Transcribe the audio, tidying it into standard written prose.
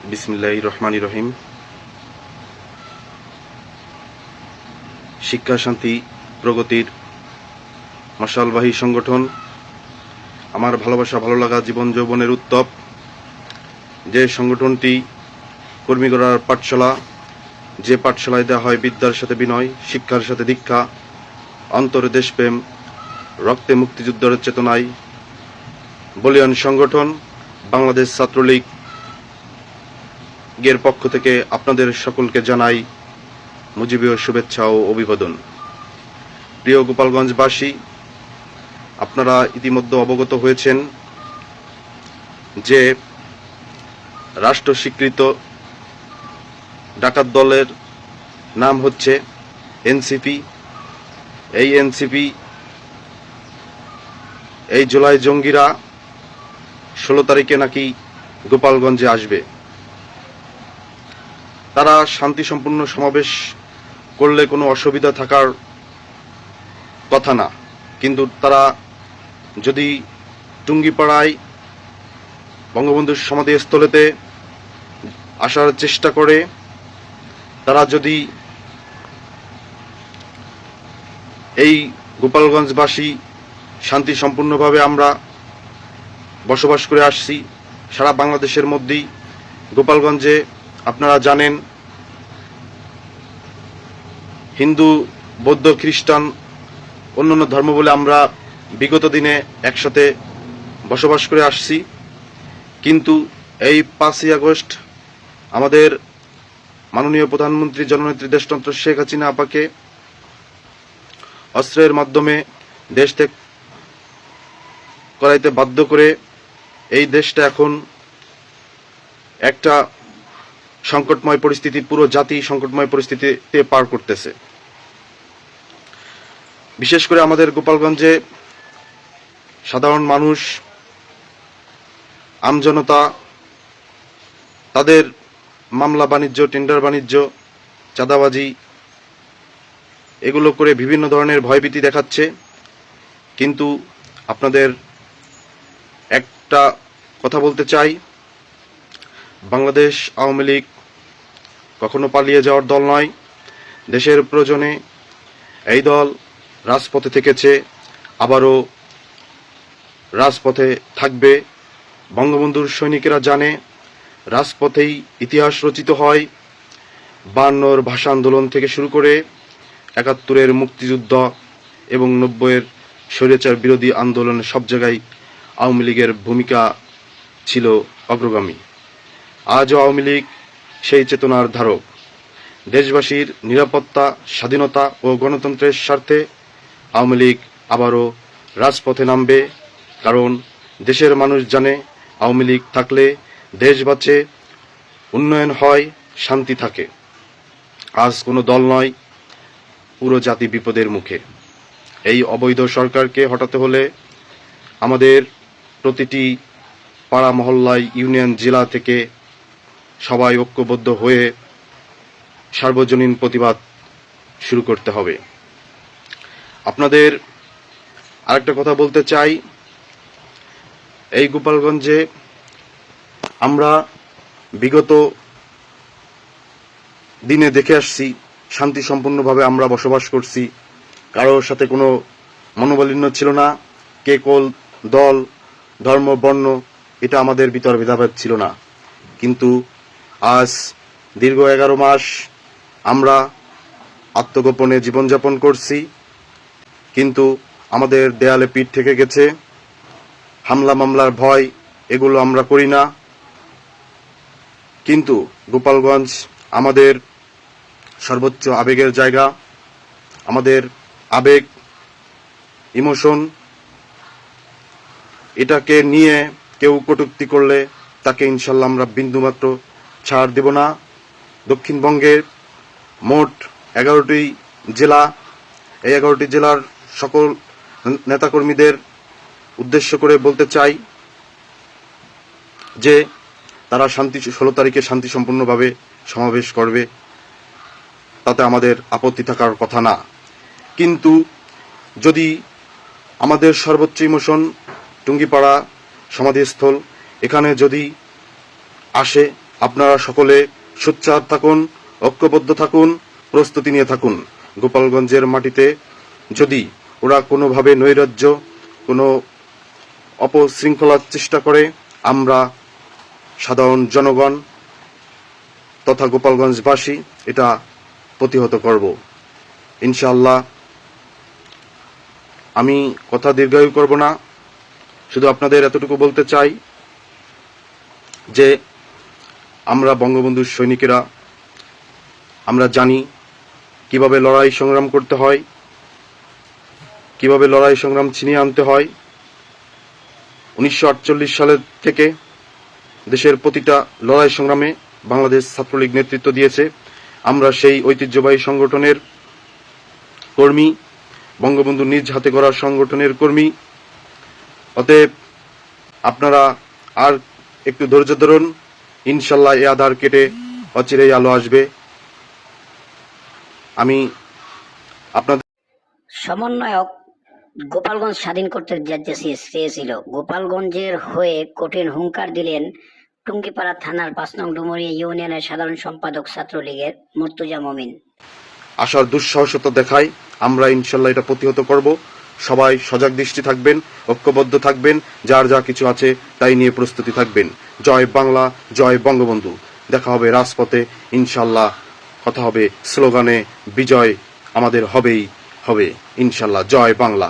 বিসমিল্লাহির রহমানির রহিম। শিক্ষা, শান্তি, প্রগতির মশালবাহী সংগঠন, আমার ভালোবাসা, ভালো লাগা, জীবন যৌবনের উত্তপ, যে সংগঠনটি কর্মী গড়ার পাঠশালা, যে পাঠশালায় দেওয়া হয় বিদ্যার সাথে বিনয়, শিক্ষার সাথে দীক্ষা, অন্তরে দেশপ্রেম, রক্তে মুক্তিযুদ্ধের চেতনায় বলিয়ান সংগঠন বাংলাদেশ ছাত্রলীগ এর পক্ষ থেকে আপনাদের সকলকে জানাই মুজিবীয় শুভেচ্ছা ও অভিবাদন। প্রিয় গোপালগঞ্জবাসী, আপনারা ইতিমধ্যে অবগত হয়েছেন যে রাষ্ট্র স্বীকৃত ডাকাত দলের নাম হচ্ছে এনসিপি। এই এনসিপি, এই জুলাই জঙ্গিরা 16 তারিখে নাকি গোপালগঞ্জে আসবে। তারা শান্তিসম্পন্ন সমাবেশ করলে কোনো অসুবিধা থাকার কথা না, কিন্তু তারা যদি টুঙ্গিপাড়ায় বঙ্গবন্ধুর সমাধিস্থলেতে আসার চেষ্টা করে, তারা যদি এই গোপালগঞ্জবাসী শান্তি সম্পূর্ণভাবে আমরা বসবাস করে আসছি সারা বাংলাদেশের মধ্যেই। গোপালগঞ্জে আপনারা জানেন হিন্দু, বৌদ্ধ, খ্রিস্টান, অন্যান্য ধর্ম বলে আমরা বিগত দিনে একসাথে বসবাস করে আসছি, কিন্তু এই 5ই আগস্ট আমাদের মাননীয় প্রধানমন্ত্রী জননেত্রী দেশনেত্রী শেখ হাসিনা আপাকে অস্ত্রের মাধ্যমে দেশ ত্যাগ করাইতে বাধ্য করে এই দেশটা এখন একটা সংকটময় পরিস্থিতি, পুরো জাতি সংকটময় পরিস্থিতিতে পার করতেছে। বিশেষ করে আমাদের গোপালগঞ্জে সাধারণ মানুষ, আমজনতা, তাদের মামলা বাণিজ্য, টেন্ডার বাণিজ্য, চাঁদাবাজি এগুলো করে বিভিন্ন ধরনের ভয়ভীতি দেখাচ্ছে। কিন্তু আপনাদের একটা কথা বলতে চাই, বাংলাদেশ আওয়ামী লীগ কখনো পালিয়ে যাওয়ার দল নয়। দেশের প্রয়োজনে এই দল রাজপথে থেকেছে, আবারও রাজপথে থাকবে। বঙ্গবন্ধুর সৈনিকেরা জানে রাজপথেই ইতিহাস রচিত হয়। 52-র ভাষা আন্দোলন থেকে শুরু করে 71-এর মুক্তিযুদ্ধ এবং 90-এর স্বৈরাচার বিরোধী আন্দোলনে সব জায়গায় আওয়ামী লীগের ভূমিকা ছিল অগ্রগামী। আজও আওয়ামী লীগ সেই চেতনার ধারক। দেশবাসীর নিরাপত্তা, স্বাধীনতা ও গণতন্ত্রের স্বার্থে আওয়ামী লীগ আবারও রাজপথে নামবে, কারণ দেশের মানুষ জানে আওয়ামী লীগ থাকলে দেশ বাঁচে, উন্নয়ন হয়, শান্তি থাকে। আজ কোনো দল নয়, পুরো জাতি বিপদের মুখে। এই অবৈধ সরকারকে হটাতে হলে আমাদের প্রতিটি পাড়া, মহল্লায়, ইউনিয়ন, জেলা থেকে সবাই ঐক্যবদ্ধ হয়ে সার্বজনীন প্রতিবাদ শুরু করতে হবে। আপনাদের আরেকটা কথা বলতে চাই, এই গোপালগঞ্জে আমরা বিগত দিনে দেখে আসছি শান্তি সম্পূর্ণভাবে আমরা বসবাস করছি, কারোর সাথে কোনো মনোমালিন্য ছিল না। কে কোন দল, ধর্ম, বর্ণ এটা আমাদের ভিতর ভেদাভেদ ছিল না। কিন্তু আজ দীর্ঘ 11 মাস আমরা আত্মগোপনে জীবনযাপন করছি, কিন্তু আমাদের দেয়ালে পিঠ থেকে গেছে। হামলা মামলার ভয় এগুলো আমরা করি না, কিন্তু গোপালগঞ্জ আমাদের সর্বোচ্চ আবেগের জায়গা। আমাদের আবেগ, ইমোশন, এটাকে নিয়ে কেউ কটূক্তি করলে তাকে ইনশাল্লাহ আমরা বিন্দুমাত্র ছাড় দেব না। দক্ষিণবঙ্গের মোট 11টি জেলা, এই 11টি জেলার সকল নেতাকর্মীদের উদ্দেশ্য করে বলতে চাই যে তারা 16 তারিখে শান্তি সম্পূর্ণভাবে সমাবেশ করবে, তাতে আমাদের আপত্তি থাকার কথা না। কিন্তু যদি আমাদের সর্বোচ্চ ইমোশন টুঙ্গিপাড়া সমাধিস্থল, এখানে যদি আসে আপনারা সকলে সোচ্চার থাকুন, ঐক্যবদ্ধ থাকুন, প্রস্তুতি নিয়ে থাকুন। গোপালগঞ্জের মাটিতে যদি ওরা কোনোভাবে নৈরাজ্য, কোনো অপশৃঙ্খলার চেষ্টা করে, আমরা সাধারণ জনগণ তথা গোপালগঞ্জবাসী এটা প্রতিহত করব ইনশাআল্লাহ। আমি কথা দীর্ঘায়ু করব না, শুধু আপনাদের এতটুকু বলতে চাই যে আমরা বঙ্গবন্ধুর সৈনিকেরা আমরা জানি কিভাবে লড়াই সংগ্রাম করতে হয়, কিভাবে লড়াই সংগ্রাম ছিনিয়ে আনতে হয়। 1948 সালের থেকে দেশের প্রতিটা লড়াই সংগ্রামে বাংলাদেশ ছাত্রলীগ নেতৃত্ব দিয়েছে। আমরা সেই ঐতিহ্যবাহী সংগঠনের কর্মী, বঙ্গবন্ধু নিজ হাতে গড়া সংগঠনের কর্মী। অতএব আপনারা আর একটু ধৈর্য ধরুন, ইনশাল্লাহ এই আধার কেটে অচিরেই আলো আসবে। আমি আপনাদের সমন্বয়ক গোপালগঞ্জ স্বাধীন করতে চেয়েছিল। গোপালগঞ্জের হয়ে কঠিন হুঙ্কার দিলেন টুঙ্গিপাড়া থানার 5 নং ডুমুরিয়া ইউনিয়নের সাধারণ সম্পাদক ছাত্রলীগের মুর্তজা মমিন। আসার দুঃসাহসতা দেখায়, আমরা ইনশাল্লাহ এটা প্রতিহত করব। সবাই সজাগ দৃষ্টি থাকবেন, ঐক্যবদ্ধ থাকবেন, যার যা কিছু আছে তাই নিয়ে প্রস্তুতি থাকবেন। জয় বাংলা, জয় বঙ্গবন্ধু। দেখা হবে রাজপথে ইনশাল্লাহ, কথা হবে স্লোগানে, বিজয় আমাদের হবেই হবে ইনশাল্লাহ। জয় বাংলা।